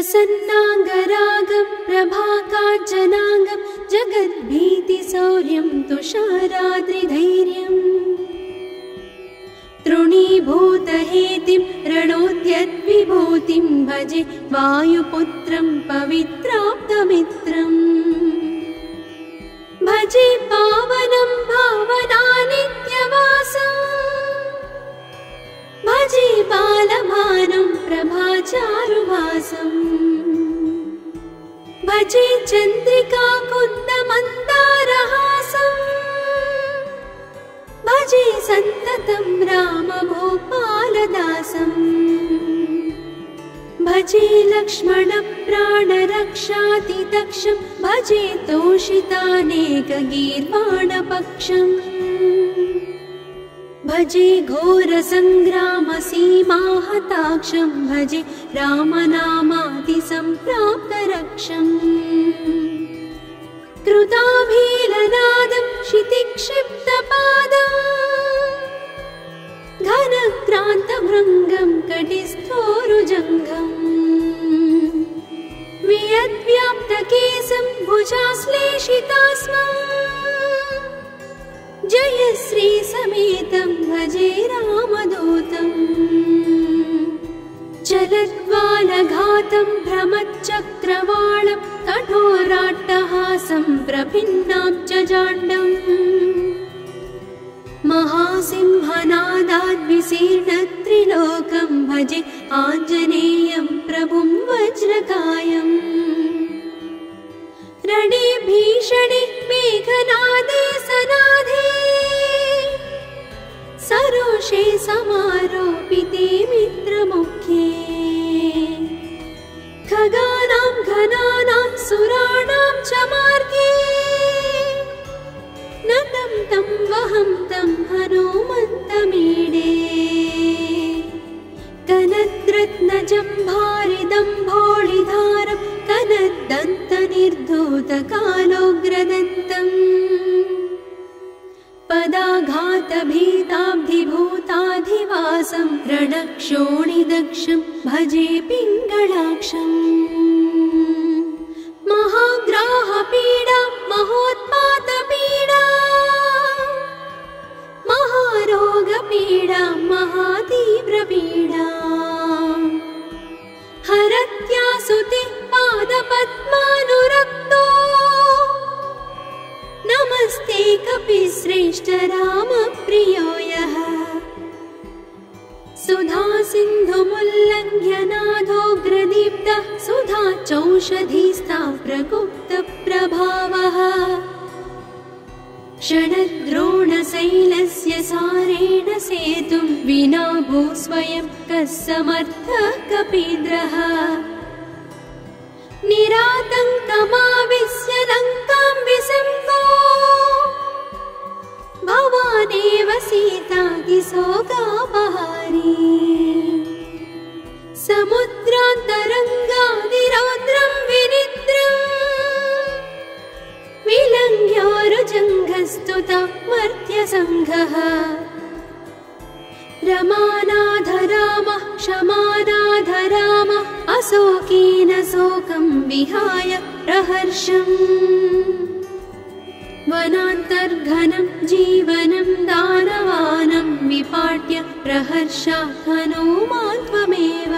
प्रसन्नाङ्गरागं प्रभाकाञ्चनाङ्गं जगद्भीतिशौर्यं तुषाराद्रिधैर्यम् तृणीभूतहेतिं रणोद्यद्विभूतिं भजे वायुपुत्रं पवित्राप्तमित्रम् भजे पावनं भावनानित्यवासम् भजे बालभानुं प्रभाचारुभासम् भजे चन्द्रिका कुन्दमन्दारहासम् भजे सन्ततं रामभूपालदासम् भजे लक्ष्मणप्राणरक्षातिदक्षं भजे तोषितानेकगीर्वाणपक्षम् भजे घोरसङ्ग्रामसीमाहताक्षं भजे रामनामातिसम्प्राप्तरक्षम् कृताभीलनादं क्षितिक्षिप्तपादम् घनक्रान्तभृङ्गं कटिस्थोरुजङ्घम् वियद्व्याप्तकेशं भुजाश्लेषितास्मम् जयश्रीसमेतं भजे रामदूतम् चलद्वालघातं भ्रमच्चक्रवालं कठोराट्टहासं प्रभिन्नाब्जजाण्डम् महासिंहनादाद्विशीर्णत्रिलोकं भजे आञ्जनेयं प्रभुं वज्रकायम् रणे भीषणे मेघनादे सनादे सरोषे समारोपिते मित्रमुख्ये खगानां घनानां सुराणां च मार्गे नतं तं वहं तं हनुमन्तमीडे कनद्रत्नजम्भारिदम्भोळिधारं कनद्दन्तनिर्धूतकालोग्रदन्तम् पदाघातभीताब्धिभूताधिवासं रणक्षोणिदक्षं भजे पिङ्गलाक्षम् महाग्राहपीडा महोत्पातपीडा महारोगपीडा महातीव्रपीडा हरत्यासुते पादपद्मानुरक्तो नमस्ते कपिश्रेष्ठ रामप्रियो यः सुधा सिन्धुमुल्लङ्घ्य नादोग्रदीप्तः सुधा चौषधीस्था प्रगुप्तप्रभावः षडद्रोणशैलस्य सारेण सेतुं विना भूस्वयं कः समर्थः कपीन्द्रः निरातङ्कमाविश्य लङ्कां विसम्भो भवानेव सीतादिशोकापहारी समुद्रान्तरङ्गादिरौद्रं विनिद्रम् विलङ्घ्योरुजङ्घस्तुता मर्त्यसङ्घः रमानाथ रामः क्षमानाथ रामः अशोकेन शोकं विहाय प्रहर्षम् वनान्तर्घनं जीवनं दानवानं विपाट्य प्रहर्षात् हनुमान् त्वमेव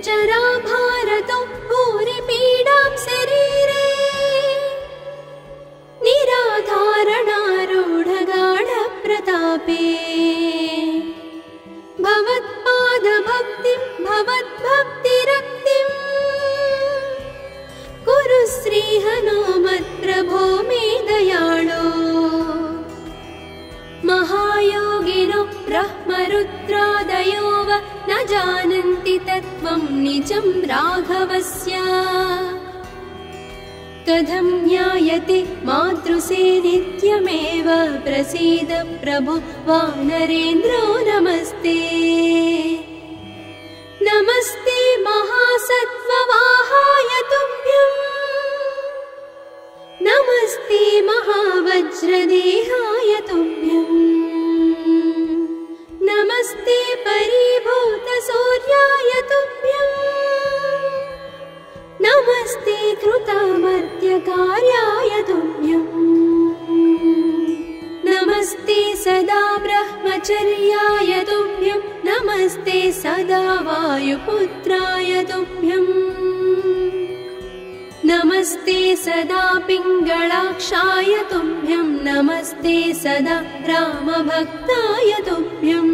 जराभारतो भूरिपीडां शरीरे निराधारणारूढगाढप्रतापे भवत्पादभक्तिं भवद्भक्तिरक्तिम् कुरु श्रीहनुमत्प्रभो मे दयाळो महायोगिनो ब्रह्मरुद्रादयो वा न जानन्ति तत्त्वं निजं राघवस्य कथं ज्ञायते मातृसे नित्यमेव प्रसीद प्रभो वानरेन्द्रो नमस्ते नमस्ते महासत्त्ववाहाय तुभ्यम् नमस्ते महावज्रदेहाय तुभ्यम् नमस्ते परिभूतसूर्याय तुभ्यम् सर्वकार्याय तुभ्यम् नमस्ते सदा ब्रह्मचर्याय तुभ्यम् नमस्ते सदा वायुपुत्राय तुभ्यम् नमस्ते सदा पिङ्गलाक्षाय तुभ्यम् नमस्ते सदा रामभक्ताय तुभ्यम्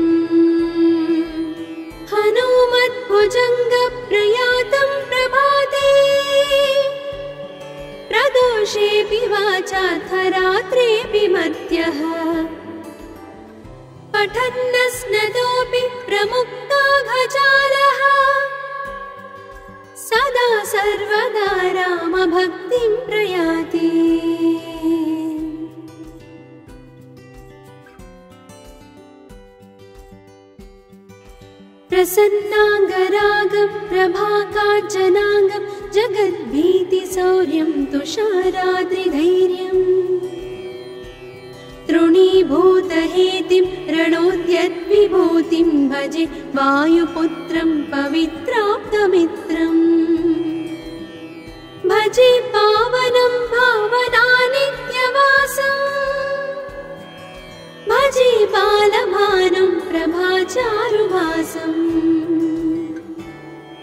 हनुमद्भुजङ्गप्रयातं प्रभाते प्रदोषेऽपि वाचार्थरात्रेऽपि मध्यः पठन्नस्नतोऽपि प्रमुक्ताघजालः सदा सर्वदा रामभक्तिं प्रयाति प्रसन्नाङ्गरागं प्रभाकाञ्चनाङ्गं जगद्भीतिशौर्यं तुषाराद्रिधैर्यम् तृणीभूतहेतिं रणोद्यद्विभूतिं भजे वायुपुत्रं पवित्राप्तमित्रम् भजे पावनं भावनानित्यवासम् भजे बालभानुं प्रभाचारुभासम्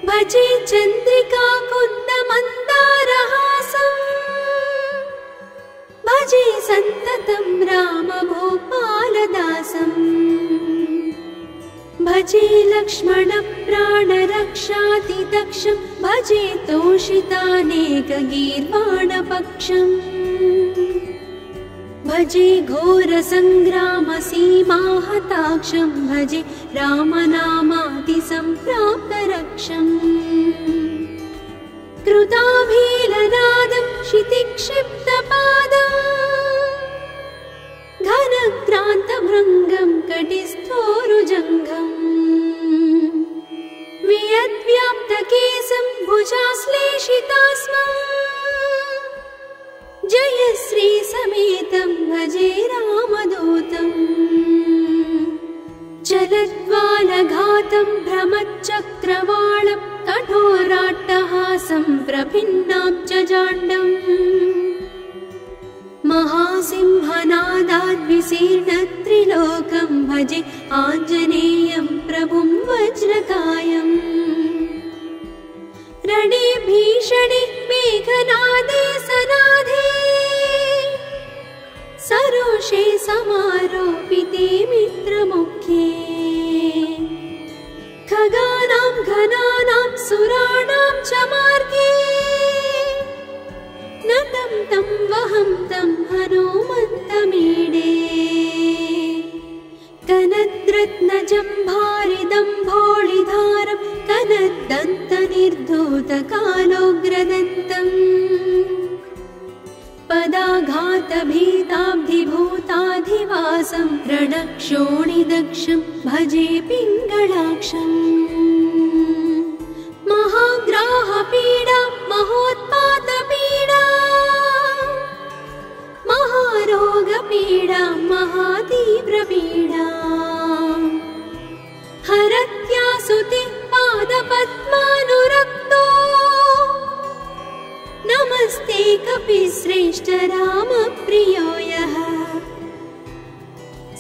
भजे चन्द्रिकाकुन्दमन्दारहासम् भजे सन्ततं रामभूपालदासम् भजे लक्ष्मणप्राणरक्षातिदक्षं भजे तोषितानेकगीर्वाणपक्षम् भजे घोरसङ्ग्रामसीमाहताक्षं भजे रामनामातिसम्प्राप्तरक्षम् कृताभीलनादं क्षितिक्षिप्तपादम् घनक्रान्तभृङ्गं कटिस्थोरुजङ्घम् वियद्व्याप्तकेशं भुजाश्लेषितास्मम् जयश्रीसमेतं भजे रामदूतम् चलद्वालघातं भ्रमच्चक्रवालं कठोराट्टहासं प्रभिन्नाब्जजाण्डम् महासिंहनादाद्विशीर्णत्रिलोकं भजे आञ्जनेयं प्रभुं वज्रकायम् रणे भीषणे मेघनादे सनादे सरोषे समारोपिते मित्रमुख्ये खगानां घनानां सुराणां च मार्गे नतं तं वहं तं हनुमन्तमीडे कनद्रत्नजम्भारिदम्भोळिधारं कनद्दन्तनिर्धूतकालोग्रदन्तम् पदाघातभीताब्धिभूताधिवासं रणक्षोणिदक्षं भजे पिङ्गलाक्षम् महाग्राहपीडा महोत्पातपीडा महारोगपीडा महातीव्रपीडा हरत्यासुते पादपद्मानुरक्तो नमस्ते कपिश्रेष्ठ रामप्रियो यः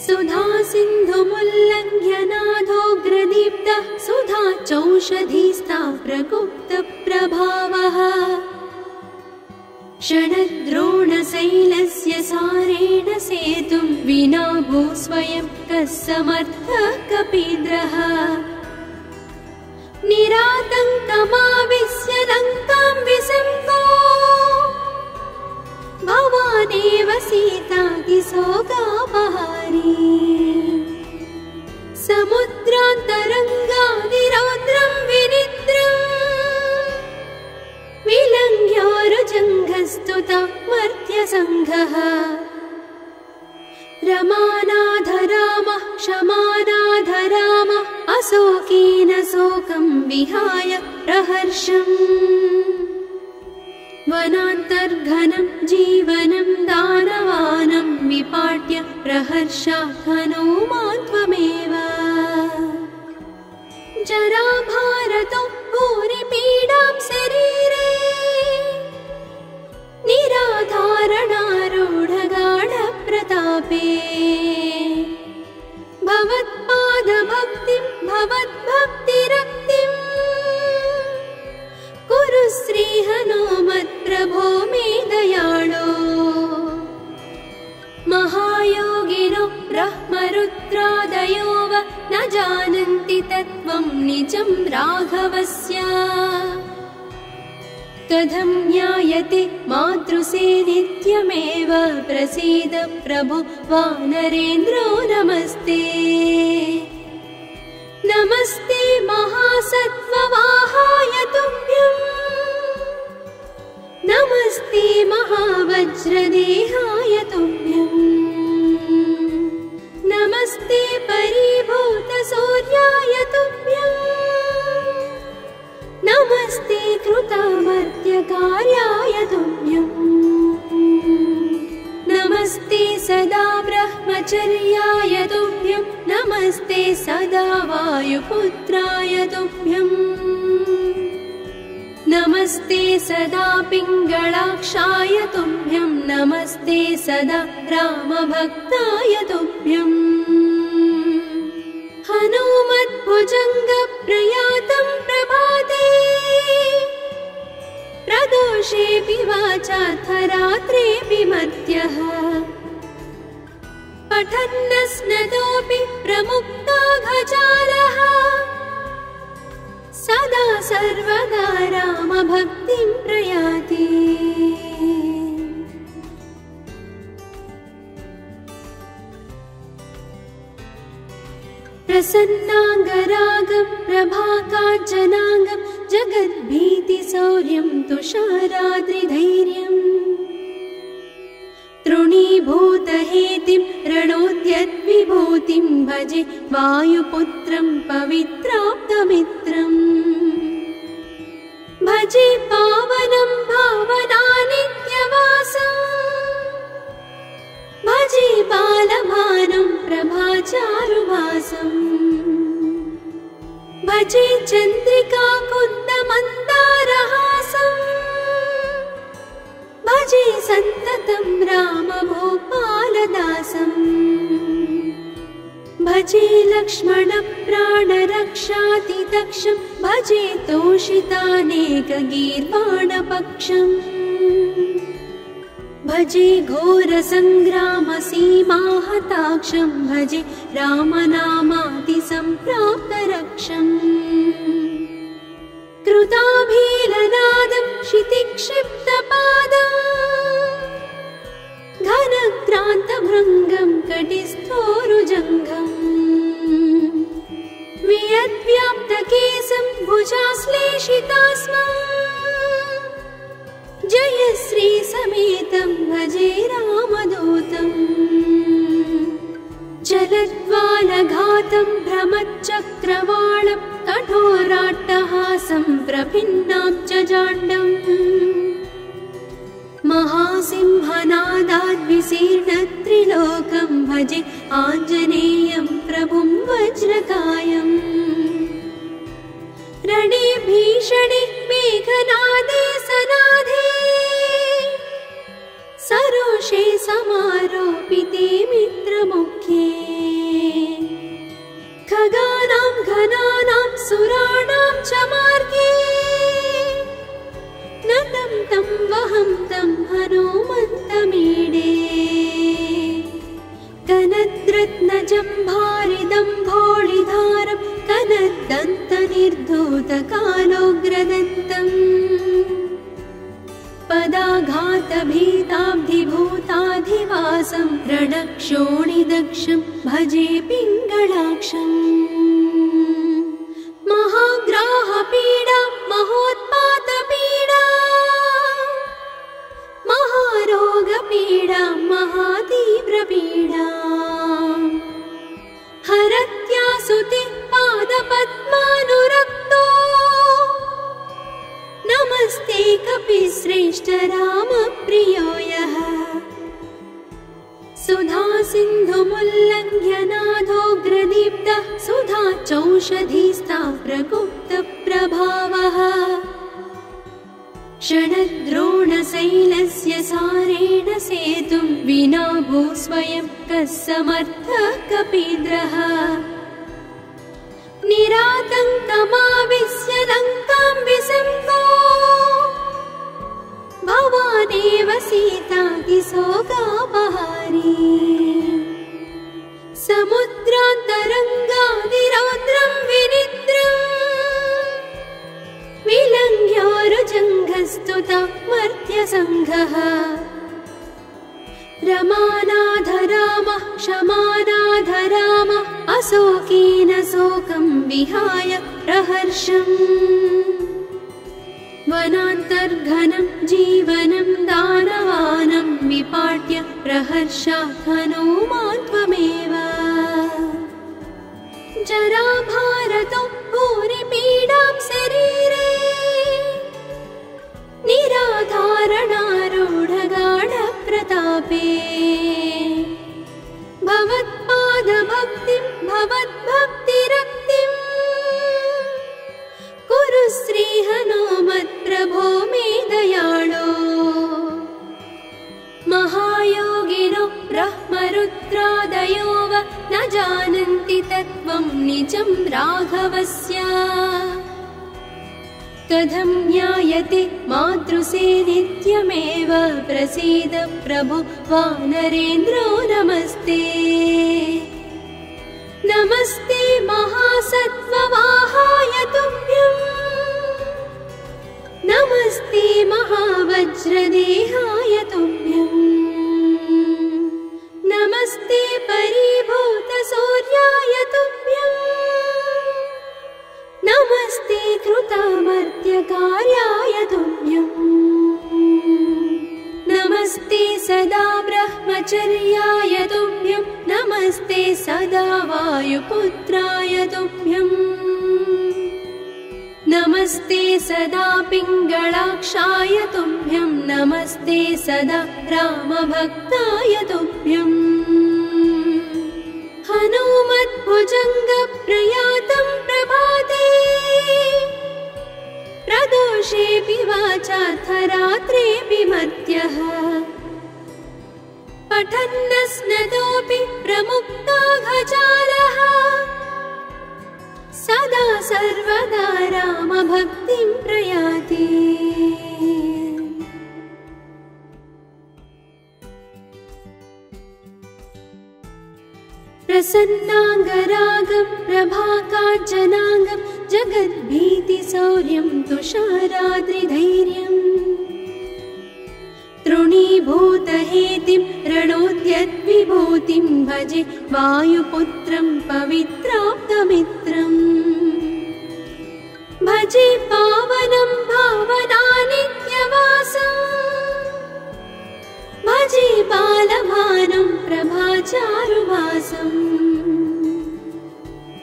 सुधा सिन्धुमुल्लङ्घ्य नाथोग्रदीप्तः सुधा चौषधीस्ता प्रगुप्तप्रभावः षडद्रोणशैलस्य सारेण सेतुं विना भूस्वयं कः समर्थः कपीन्द्रः निरातङ्कमाविश्य लङ्कां विसम्पो भवानेव सीतातिशोकापहारी समुद्रान्तरङ्गादिरौद्रं विनिद्रम् विलङ्घ्योरुजङ्घस्तुता मर्त्यसङ्घः रमानाथ रामः क्षमानाथ रामः अशोकेन शोकं विहाय प्रहर्षम् वनान्तर्घनं जीवनं दानवानं विपाट्य प्रहर्षात् हनुमान् त्वमेव जराभारतो भूरिपीडां शरीरे निरा निजं राघवस्य कथं ज्ञायते मातृसे नित्यमेव प्रसीद प्रभो वानरेन्द्रो नमस्ते नमस्ते महासत्त्ववाहाय तुभ्यम् नमस्ते महावज्रदेहाय तुभ्यम् नमस्ते परिभूतसूर्याय तुभ्यम् नमस्ते कृतमर्त्यकार्याय तुभ्यम् नमस्ते सदा ब्रह्मचर्याय तुभ्यम् नमस्ते सदा वायुपुत्राय तुभ्यम् नमस्ते सदा पिङ्गळाक्षाय तुभ्यम् नमस्ते सदा रामभक्ताय तुभ्यम् हनुमद्भुजङ्गप्रयातं प्रभाते प्रदोषेऽपि वाचार्थरात्रेऽपि मध्यः पठन्नस्नतोऽपि प्रमुक्ताघजालः सदा सर्वदा रामभक्तिं प्रयाति प्रसन्नाङ्गरागं प्रभाकाञ्चनाङ्गं जगद्भीतिशौर्यं तुषाराद्रिधैर्यम् तृणीभूतहेतिं रणोद्यद्विभूतिं भजे वायुपुत्रं पवित्राप्तमित्रम् भजे पावनं भावनानित्यवासम् भजे बालभानुं प्रभाचारुभासम् भजे चन्द्रिका कुन्दमन्दारहासम् भजे सन्ततं रामभूपालदासम् भजे लक्ष्मणप्राणरक्षातिदक्षं भजे तोषितानेकगीर्वाणपक्षम् भजे घोरसङ्ग्रामसीमाहताक्षं भजे रामनामातिसम्प्राप्तरक्षम् कृताभीलनादं क्षितिक्षिप्तपादम् घनक्रान्तभृङ्गं कटिस्थोरुजङ्घम् वियद्व्याप्तकेशं भुजाश्लेषितास्मम् जयश्री समेतं भजे रामदूतम् जलद्वालघातं भ्रमच्चक्रवालं कठोराट्टहासं प्रभिन्नाब्जजाण्डम् महासिंहनादाद्विशीर्णत्रिलोकं भजे आञ्जनेयं प्रभुं वज्रकायम् रणे भीषणे मेघनादे सनादे सरोषे समारोपिते मित्रमुख्ये खगानां घनानां सुराणां च मार्गे नतं तं वहं तं हनुमन्तमीडे कनद्रत्नजम्भारिदम्भोळिधारं कनद्दन्तनिर्धूतकालोग्रदन्तम् पदाघातभीताब्धिभूताधिवासं रणक्षोणिदक्षं भजे पिङ्गळाक्षम् महाग्राहपीडा महोत्पातपीडा महारोगपीडा महातीव्रपीडा हरत्यासुते पादपद्मानुरक्तो नमस्ते कपिश्रेष्ठ रामप्रियो यः सुधा सिन्धुमुल्लङ्घ्यनाथोग्रदीप्तः सुधा चौषधीस्था प्रगुप्तप्रभावः षडद्रोणशैलस्य सारेण सेतुं विना भूस्वयं कः समर्थः कपीन्द्रः निरातङ्कमाविश्य लङ्कां विसम्भो भवानेव सीतातिशोकापहारी समुद्रान्तरङ्गादिरौद्रं विनिद्रम् प्रस्तुतः मर्त्यसङ्घः रमानाथ रामः क्षमानाथ रामः अशोकेन शोकं विहाय प्रहर्षम् वनान्तर्घनं जीवनं दानवानं विपाट्य प्रहर्षात् हनूमान् त्वमेव जराभारतो भूरिपीडां शरीरे निराधारणारूढगाढप्रतापे भवत्पादभक्तिं भवद्भक्तिरक्तिं कुरु श्रीहनुमत्प्रभो मे दयाळो महायोगिनो ब्रह्मरुद्रादयो वा न जानन्ति तत्त्वं निजं राघवस्य कथं ज्ञायते मातृसे नित्यमेव प्रसीद प्रभो वानरेन्द्रो नमस्ते नमस्ते महासत्त्ववाहाय तुभ्यम् नमस्ते महावज्रदेहाय तुभ्यम् नमस्ते परिभूतसूर्याय तुभ्यम् नमस्ते कृतामर्त्यकार्याय तुभ्यम् नमस्ते सदा ब्रह्मचर्याय तुभ्यम् नमस्ते सदा वायुपुत्राय तुभ्यम् नमस्ते सदा पिङ्गळाक्षाय तुभ्यम् नमस्ते सदा रामभक्ताय तुभ्यम् हनुमद्भुजङ्गप्रयातं प्रभाते प्रदोषेऽपि वाचार्थरात्रेऽपि मर्त्यः पठन्नस्नतोऽपि प्रमुक्ताघजालः सदा सर्वदा रामभक्तिं प्रयाति प्रसन्नाङ्गरागं प्रभाकाञ्चनाङ्गं जगद्भीतिशौर्यं तुषाराद्रिधैर्यम् तृणीभूतहेतिं रणोद्यद्विभूतिं भजे वायुपुत्रं पवित्राप्तमित्रम् भजे पावनं भावनानित्यवासम् भजे बालभानुं प्रभाचारुभासम्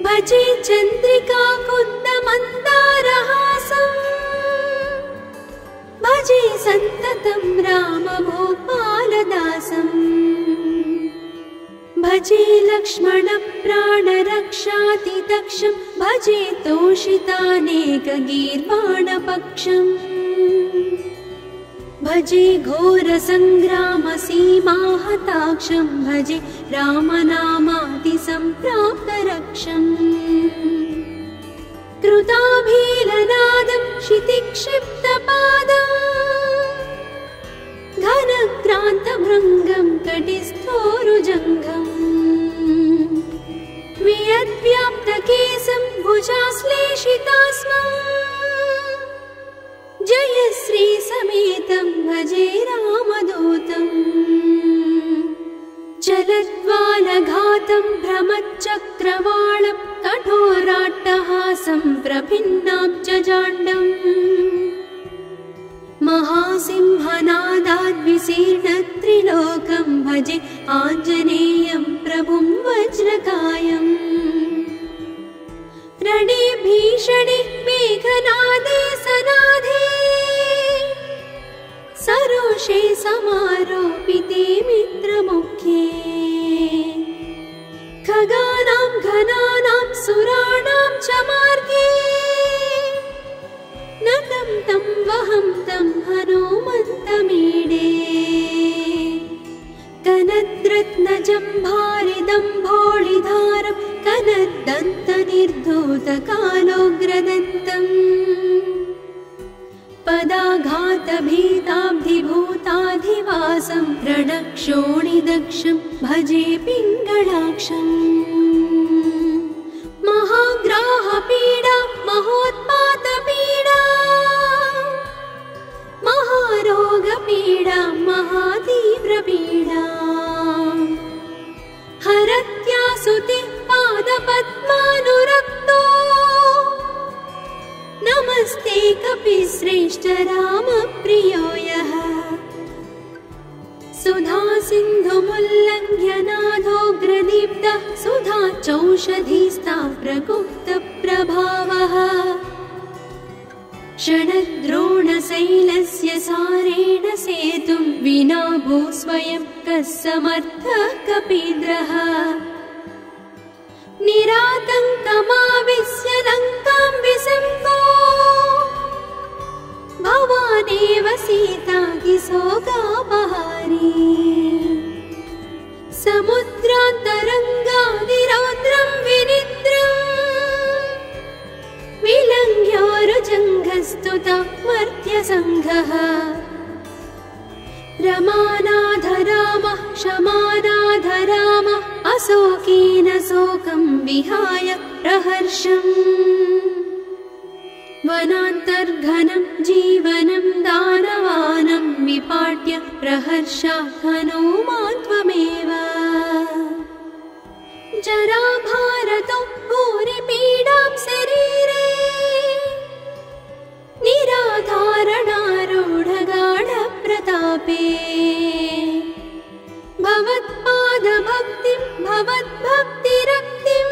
भजे चन्द्रिका कुन्दमन्दारहासम् भजे सन्ततं रामभूपालदासम् भजे लक्ष्मणप्राणरक्षातिदक्षं भजे तोषितानेकगीर्वाणपक्षम् भजे घोरसङ्ग्रामसीमाहताक्षं भजे रामनामातिसम्प्राप्तरक्षम् कृताभीलनादं क्षितिक्षिप्तपादम् घनक्रान्तभृङ्गं कटिस्थोरुजङ्घम् वियद्व्याप्तकेशं भुजाश्लेषितास्मम् जयश्री समेतं भजे रामदूतम् चलद्वालघातं भ्रमच्चक्रवालं कठोराट्टहासं प्रभिन्नाब्जजाण्डम् महासिंहनादाद्विशीर्णत्रिलोकं भजे आञ्जनेयं प्रभुं वज्रकायम् रणे भीषणे मेघनादे सनादे सरोषे समारोपिते मित्रमुख्ये खगानां घनानां सुराणां च मार्गे नतं तं वहं तं हनुमन्तमीडे कनद्रत्नजम्भारिदम्भोळिधारं कनद्दन्तनिर्धूतकालोग्रदन्तम् पदाघातभीताब्धिभूताधिवासं रणक्षोणिदक्षं भजे पिङ्गळाक्षम् महाग्राहपीडा महोत्पातपीडा विश्रेष्ठ रामप्रियो यः सुधा सिन्धुमुल्लङ्घ्यनाथोऽग्रदीप्तः सुधा चौषधीस्ता प्रगुप्तप्रभावः षडद्रोणशैलस्य सारेण सेतुं विना भू स्वयं कः समर्थः कपीन्द्रः निरातङ्कमाविश्य लङ्कां विसम्भो भवानेव सीता किशोकापहारी समुद्रान्तरङ्गादिरौद्रं विनिद्रम् विलङ्घ्योरुजङ्घस्तुतः मर्त्यसङ्घः रमानाथ रामः क्षमानाथ रामः अशोकेन शोकं विहाय प्रहर्षम् वनान्तर्घनं जीवनं दानवानं विपाट्य प्रहर्षात् हनूमान् त्वमेव जराभारतो भूरिपीडां शरीरे निराधारणारूढगाढप्रतापे भवत्पादभक्तिं भवद्भक्तिरक्तिं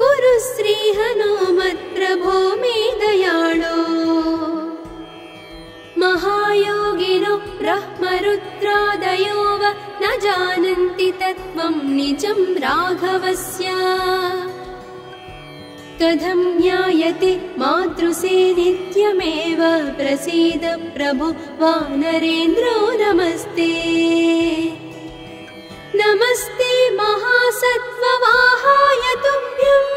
कुरु श्रीहनुमत्प्रभो मे दयाळो महायोगिनो ब्रह्मरुद्रादयो वा न जानन्ति तत्त्वं निजं राघवस्य कथं ज्ञायते मातृसे नित्यमेव प्रसीद प्रभो वानरेन्द्रो नमस्ते नमस्ते महासत्त्ववाहाय तुभ्यम्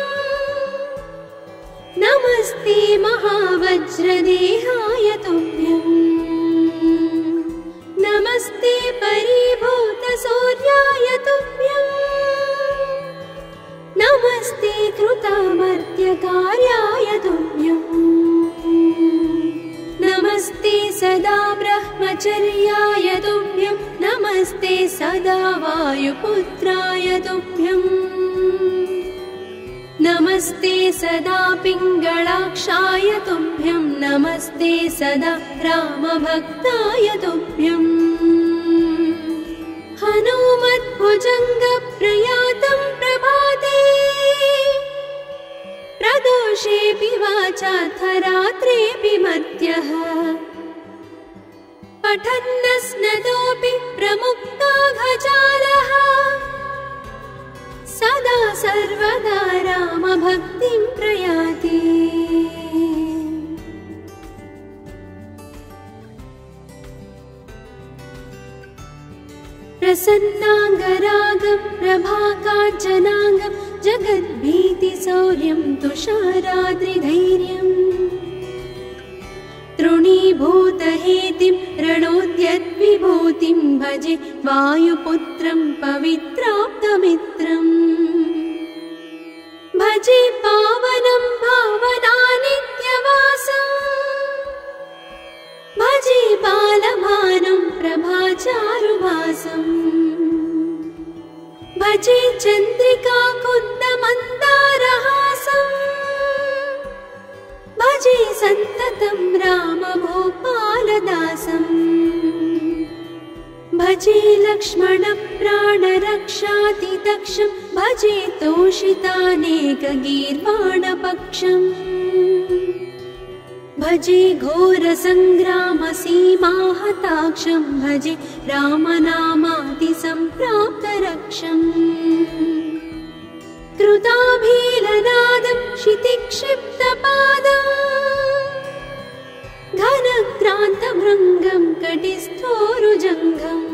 नमस्ते महावज्रदेहाय तुभ्यम् नमस्ते परिभूतसूर्याय तुभ्यम् नमस्ते कृतामर्त्यकार्याय तुभ्यम् नमस्ते सदा ब्रह्मचर्याय तुभ्यम् नमस्ते सदा वायुपुत्राय तुभ्यम् नमस्ते सदा पिङ्गळाक्षाय तुभ्यम् नमस्ते सदा रामभक्ताय तुभ्यम् हनुमद्भुजङ्गप्रयातं प्रभाते प्रदोषेऽपि वाचार्थरात्रेऽपि मर्त्यः पठन्नस्नतोऽपि प्रमुक्ताघजालः सदा सर्वदा रामभक्तिं प्रयाति प्रसन्नाङ्गरागं प्रभाकाञ्चनाङ्गं जगद्भीतिशौर्यं तुषाराद्रिधैर्यम् तृणीभूतहेतिं रणोद्यद्विभूतिं भजे वायुपुत्रं पवित्राप्तमित्रम् भजे पावनं भावनानित्यवासम् भजे बालभानुं प्रभाचारुभासम् भजे चन्द्रिका कुन्दमन्दारहासम् भजे सन्ततं रामभूपालदासम् भजे लक्ष्मणप्राणरक्षातिदक्षं भजे तोषितानेकगीर्वाणपक्षम् भजे घोरसङ्ग्रामसीमाहताक्षं भजे रामनामातिसम्प्राप्तरक्षम् कृताभीलनादं क्षितिक्षिप्तपादम् घनक्रान्तभृङ्गं कटिस्थोरुजङ्घम्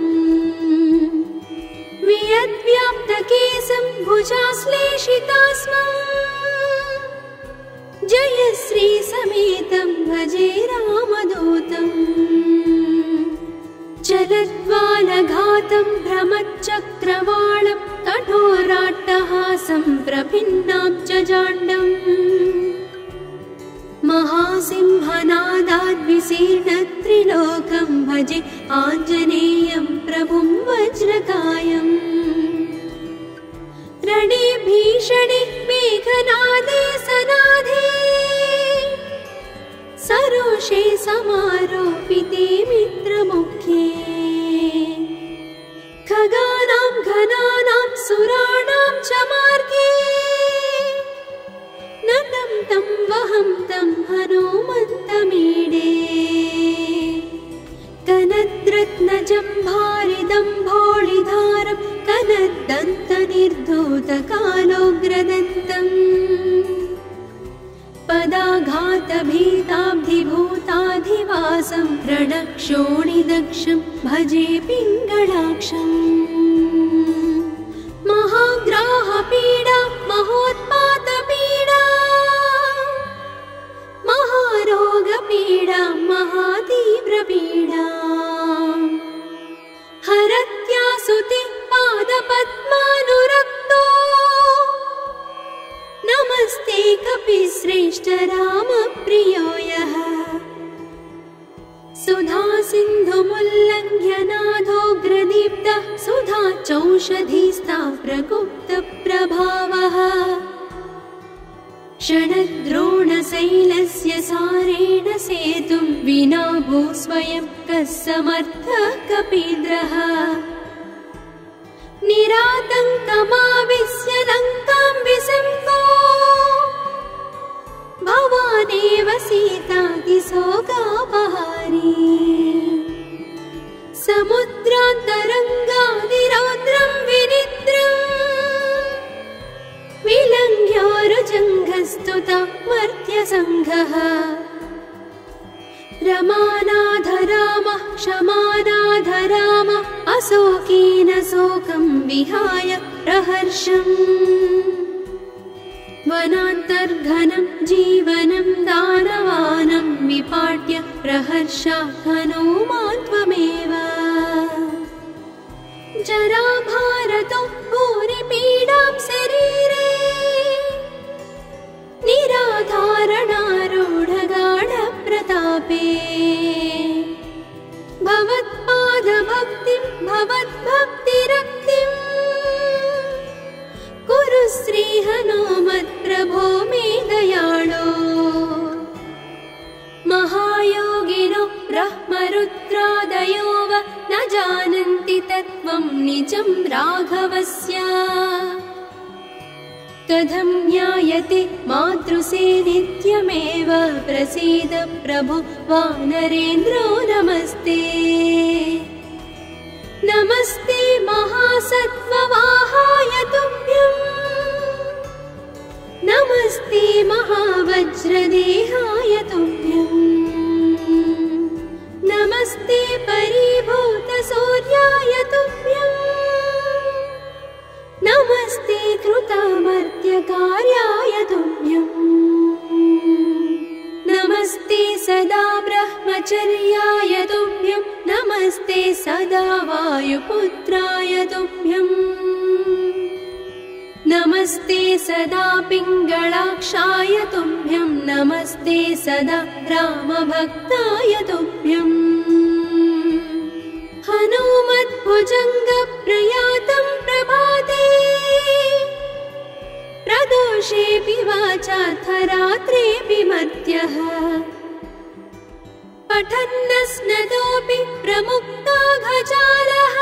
वियद्व्याप्तकेशं भुजाश्लेषितास्मम् जय श्री समेतं भजे रामदूतम् चलद्वालघातं भ्रमच्चक्रवालं कठोराट्टहासं प्रभिन्नाब्जजाण्डम् महासिंहनादाद्विशीर्णत्रिलोकं भजे आञ्जनेयं प्रभुं वज्रकायम् रणे भीषणे मेघनादे सनादे परुषे समारोपिते मित्रमुख्ये खगानां घनानां सुराणां च मार्गे नतं तं वहं तं हनुमन्तमीडे कनद्रत्नजम्भारिदम्भोळिधारं कनद्दन्तनिर्धूतकालोग्रदन्तम् पदाघातभीताब्धिभूताधिवासं रणक्षोणिदक्षं भजे पिङ्गळाक्षम् महाग्राहपीडा महोत्पातपीडा महारोगपीडा महातीव्रपीडा हरत्यासुति पादपद्मानुरक्तो नमस्ते कपिश्रेष्ठ रामप्रियो यः सुधा सिन्धुमुल्लङ्घ्य नाथोग्रदीप्तः सुधा चौषधीस्ता प्रगुप्तप्रभावः षडद्रोणशैलस्य सारेण सेतुं विना भू स्वयं कः समर्थः कपीन्द्रः निरातङ्कमाविश्य लङ्कां विसम्पो भवानेव सीतातिशोकापहारी समुद्रान्तरङ्गादिरौद्रं विनिद्रम् विलङ्घ्योरुजङ्घस्तुता मर्त्यसङ्घः रमानाधरामः क्षमानाधरामः अशोकेन शोकं विहाय प्रहर्षम् वनान्तर्घनं जीवनं दानवानं विपाट्य प्रहर्षात् हनुमान् त्वमेव जराभारतो भूरिपीडां शरीरे निराधारणारूढगाढप्रतापे भवत्पादभक्तिं भवद्भक्तिरक्तिम् कुरु श्रीहनुमत्प्रभो मे दयाळो महायोगिनो ब्रह्मरुद्रादयो वा न जानन्ति तत्त्वं निजं राघवस्य कथं ज्ञायते मातृसे नित्यमेव प्रसीद प्रभो वानरेन्द्रो नमस्ते नमस्ते महासत्त्ववाहाय तुभ्यम् नमस्ते महावज्रदेहाय तुभ्यम् नमस्ते परिभूतसूर्याय तुभ्यम् नमस्ते कृतामर्त्यकार्याय तुभ्यम् नमस्ते सदा ब्रह्मचर्याय तुभ्यम् नमस्ते सदा वायुपुत्राय तुभ्यम् नमस्ते सदा पिङ्गळाक्षाय तुभ्यम् नमस्ते सदा रामभक्ताय तुभ्यम् हनुमद्भुजङ्गप्रयातं प्रभाते प्रदोषेऽपि वाचार्थरात्रेऽपि मर्त्यः पठन्नस्नदोऽपि प्रमुक्ताघजालः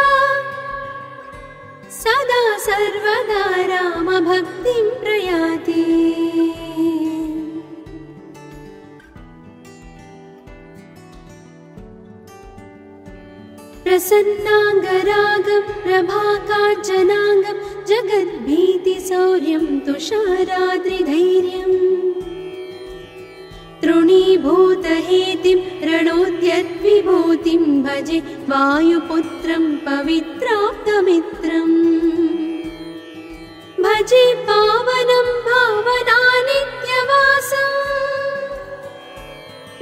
सदा सर्वदा रामभक्तिं प्रयाति प्रसन्नाङ्गरागं प्रभाकाञ्चनाङ्गं जगद्भीतिशौर्यं तुषाराद्रिधैर्यम् तृणीभूतहेतिं रणोद्यद्विभूतिं भजे वायुपुत्रं पवित्राप्तमित्रम् भजे पावनं भावनानित्यवासम्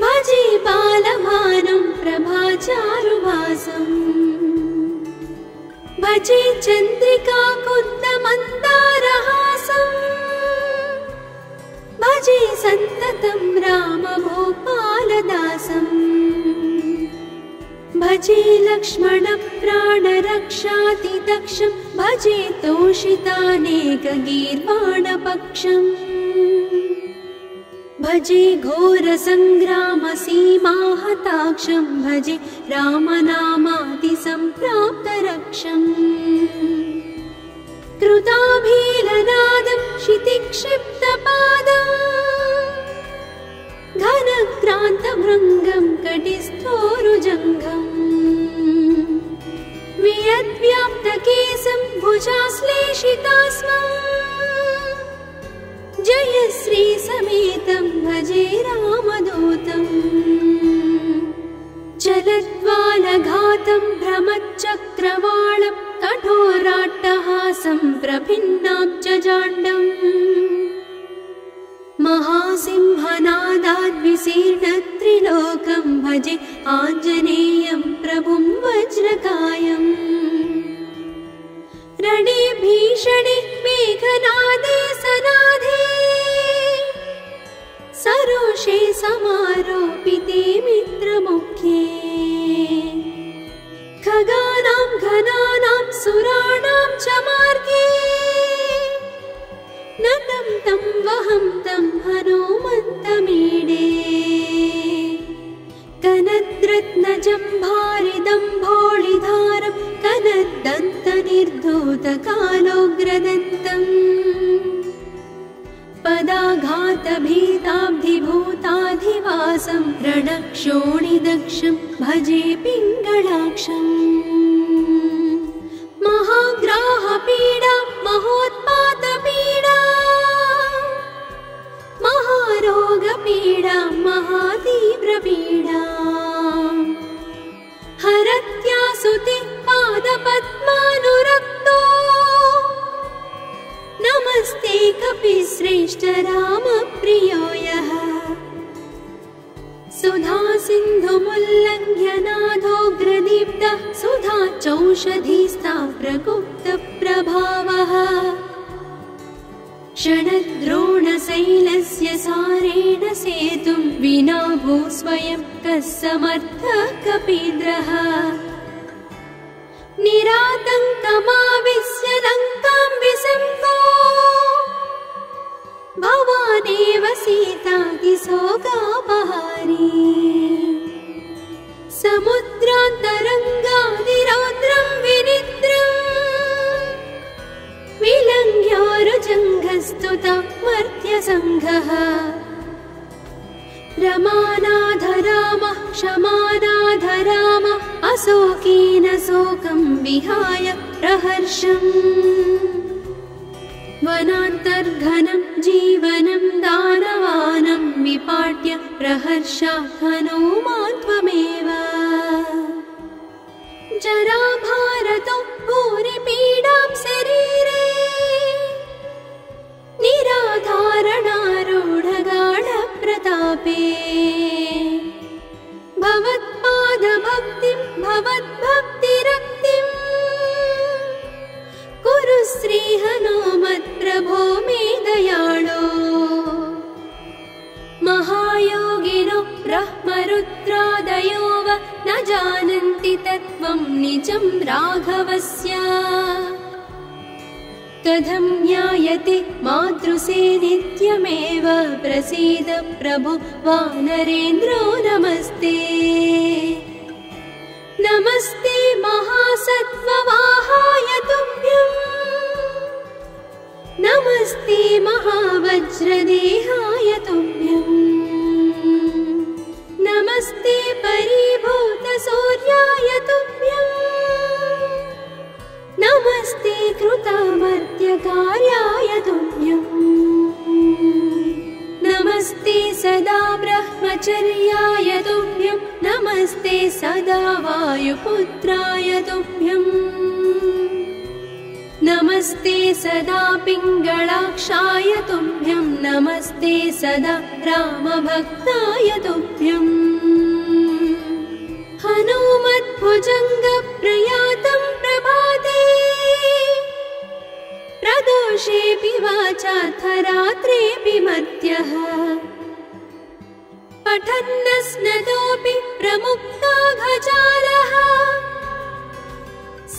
भजे बालभानुं प्रभाचारुभासम् भजे चन्द्रिका कुन्दमन्दारहासम् भजे सन्ततं रामभूपालदासम् भजे लक्ष्मणप्राणरक्षातिदक्षं भजे तोषितानेकगीर्वाणपक्षम् भजे घोरसङ्ग्रामसीमाहताक्षं भजे रामनामादिसम्प्राप्तरक्षम् कृताभीलनादं क्षितिक्षिप्तपादम् घनक्रान्तभृङ्गं कटिस्थोरुजङ्घम् वियद्व्याप्तकेशं भुजाश्लेषितास्मम् जय श्री समेतं भजे रामदूतम् चलद्वालघातं भ्रमच्चक्रवालं कठोराट्टहासं प्रभिन्नाब्जजाण्डम् महासिंहनादाद्विशीर्णत्रिलोकं भजे आञ्जनेयं प्रभुं वज्रकायम् रणे भीषणे मेघनादे सनादे सरोषे समारोपिते मित्रमुख्ये खगानां घनानां सुराणां च मार्गे नतं तं वहं तं हनुमन्तमीडे कनद्रत्नजम्भारिदम्भोळिधारं कनद्दन्तनिर्धूतकालोग्रदन्तम् पदाघातभीताब्धिभूताधिवासं रणक्षोणिदक्षं भजे पिङ्गलाक्षम् महाग्राहपीडा महोत्पातपीडा महारोगपीडा महातीव्रपीडा हरत्यासुते पादपद्मानुरक्तो नमस्ते कपिश्रेष्ठ रामप्रियो यः सुधा सिन्धुमुल्लङ्घ्य नाथोग्रदीप्तः सुधा चौषधीस्ता प्रगुप्तप्रभावः क्षणद्रोणशैलस्य सारेण सेतुं विना भूस्वयं कः समर्थः कपीन्द्रः निरातङ्कमाविश्य लङ्कां विसङ्गो भवानेव सीतातिशोकापहारी समुद्रान्तरङ्गादिरौद्रं विनिद्रम् विलङ्घ्योरुजङ्घस्तुतं मर्त्यसङ्घः रमानाधरामः क्षमानाधरामः अशोकेन शोकं विहाय प्रहर्षम् वनान्तर्घनं जीवनं दानवानं विपाट्य प्रहर्षात् हनुमान् त्वमेव जराभारतो भूरिपीडां शरीरे निराधारणारूढगाढप्रतापे भवत्पादभक्तिं भवद्भक्तिरक्तिम् कुरु श्रीहनुमत्प्रभो मे दयाळो महायोगिनो ब्रह्मरुद्रादयो वा न जानन्ति तत्त्वं निजं राघवस्य कथं ज्ञायते मातृसे नित्यमेव प्रसीद प्रभो वानरेन्द्रो नमस्ते नमस्ते महासत्त्ववाहाय तुभ्यम् नमस्ते महावज्रदेहाय तुभ्यम् नमस्ते परिभूतसूर्याय तुभ्यम् नमस्ते कृतामर्त्यकार्याय तुभ्यम् नमस्ते सदा ब्रह्मचर्याय तुभ्यं नमस्ते सदा वायुपुत्राय तुभ्यम् नमस्ते सदा पिङ्गलाक्षाय तुभ्यं नमस्ते सदा रामभक्ताय तुभ्यम् हनुमद्भुजङ्गप्रयातं प्रभाते प्रदोषेऽपि वाचार्थरात्रेऽपि मध्यः पठन्नस्नतोऽपि प्रमुक्ताघजालः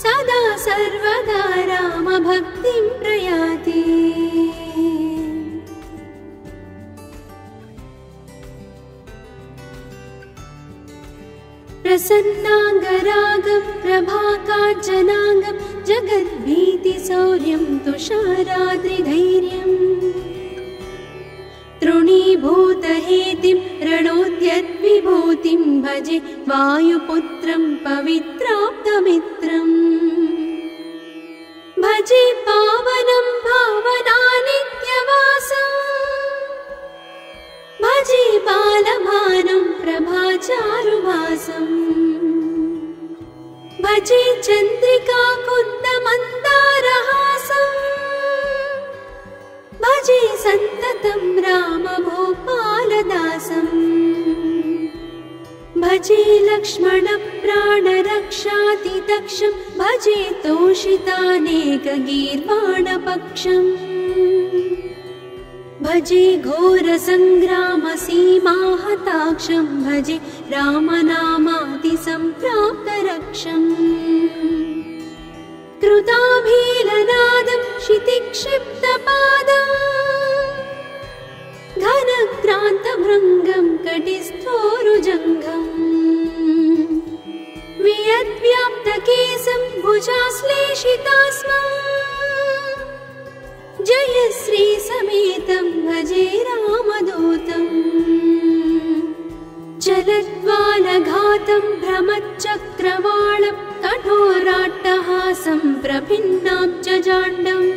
सदा सर्वदा रामभक्तिं प्रयाति प्रसन्नाङ्गरागं प्रभाकाञ्चनाङ्गं जगद्भीतिशौर्यं तुषाराद्रिधैर्यम् तृणीभूतहेतिं रणोद्यद्विभूतिं भजे वायुपुत्रं पवित्राप्तमित्रम् भजे पावनं भावनानित्यवासम् भजे बालभानुं प्रभाचारुभासम् भजे चन्द्रिकाकुन्दमन्दारहासम् भजे सन्ततं रामभूपालदासम् भजे लक्ष्मणप्राणरक्षातिदक्षं भजे तोषितानेकगीर्वाणपक्षम् भजे घोरसङ्ग्रामसीमाहताक्षं भजे रामनामातिसम्प्राप्तरक्षम् कृताभीलनादं क्षितिक्षिप्तपादम् घनक्रान्तभृङ्गं कटिस्थोरुजङ्घम् वियद्व्याप्तकेशं भुजाश्लेषितास्मम् जयश्रीसमेतं भजे रामदूतम् चलद्वालघातं भ्रमच्चक्रवालं कठोराट्टहासं प्रभिन्नाब्जजाण्डम्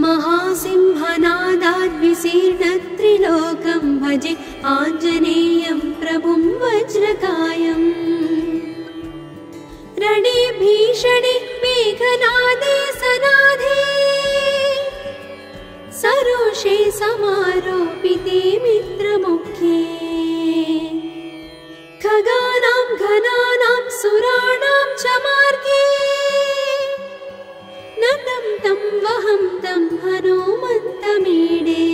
महासिंहनादाद्विशीर्णत्रिलोकं भजे आञ्जनेयं प्रभुं वज्रकायम् रणे भीषणे मेघनादे सनादे सरोषे समारोपिते मित्रमुख्ये खगानां घनानां सुराणां च मार्गे नतं तं वहं तं हनुमन्तमीडे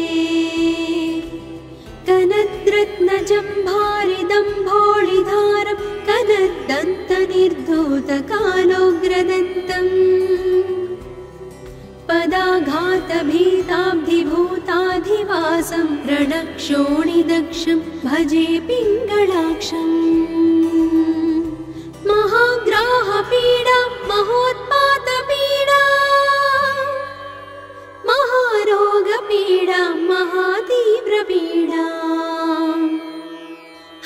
कनद्रत्नजम्भारिदम्भोळिधारं कनद्दन्तनिर्धूतकालोग्रदन्तम् पदाघातभीताब्धिभूताधिवासं रणक्षोणिदक्षं भजे पिङ्गळाक्षम् महाग्राहपीडा महोत्पातपीडा महारोगपीडा महातीव्रपीडा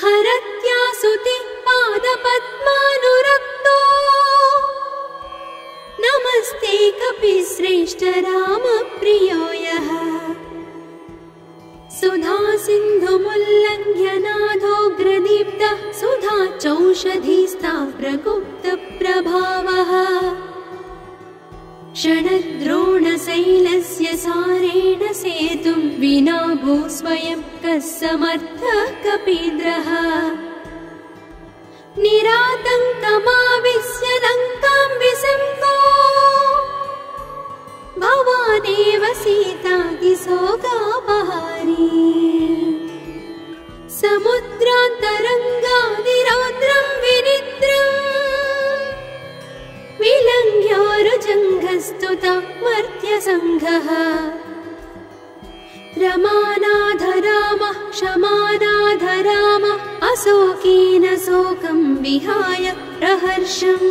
हरत्यासुते पादपद्मानुरक्तो नमस्ते कपिश्रेष्ठ रामप्रियो यः सुधा सिन्धुमुल्लङ्घ्यनाथोग्रदीप्तः सुधा चौषधीस्ता प्रगुप्तप्रभावः षडद्रोणशैलस्य सारेण सेतुं विना भूस्वयं कः समर्थः कपीन्द्रः निरातङ्कमाविश्य लङ्कां विसम्भो भवानेव सीतादिशोकापहारी समुद्रान्तरङ्गादिरौद्रं विनिद्रम् विलङ्घ्योरुजङ्घस्तुता मर्त्यसङ्घः रमानाथ रामः क्षमानाथ रामः अशोकेन शोकं विहाय प्रहर्षम्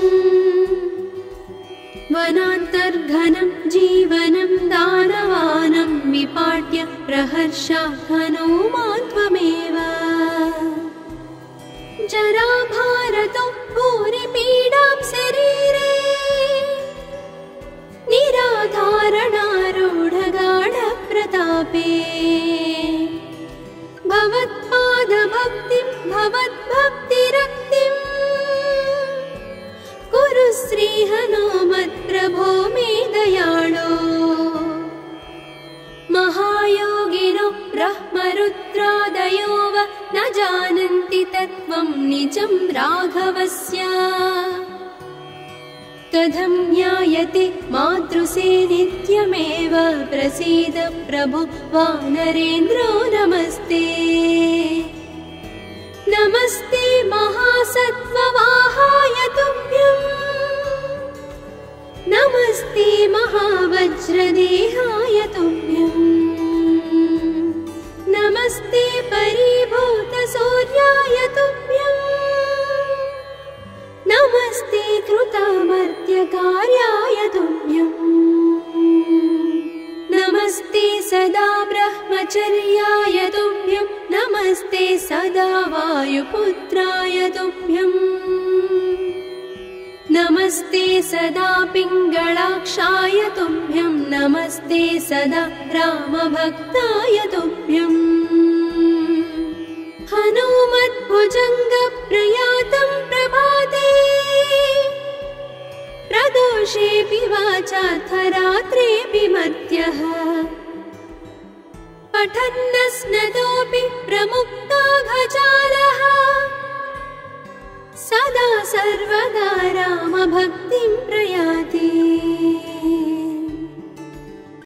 वनान्तर्घनं जीवनं दानवानं विपाट्य प्रहर्षात् हनुमान् त्वमेव जराभारतो भूरिपीडां शरीरे निराधारणारूढगाढप्रतापे भवत्पादभक्तिं भवद्भक्तिरक्तिं कुरु श्रीहनुमत्प्रभो मे दयाळो महायोगिनो ब्रह्मरुद्रादयो वा न जानन्ति तत्त्वं निजं राघवस्य कथं ज्ञायते मातृसे नित्यमेव प्रसीद प्रभो वानरेन्द्रो नमस्ते नमस्ते महासत्त्ववाहाय तुभ्यम् नमस्ते महावज्रदेहाय तुभ्यम् नमस्ते परिभूतसूर्याय तुभ्यम् सदा वायुपुत्राय तुभ्यम् नमस्ते सदा पिङ्गलाक्षाय तुभ्यम् नमस्ते सदा रामभक्ताय तुभ्यम् हनुमद्भुजङ्गप्रयातं प्रभाते प्रदोषेऽपि वाचार्थरात्रेऽपि मर्त्यः पठन्नस्नतोऽपि प्रमुक्ताघजालः सदा सर्वदा रामभक्तिं प्रयाति।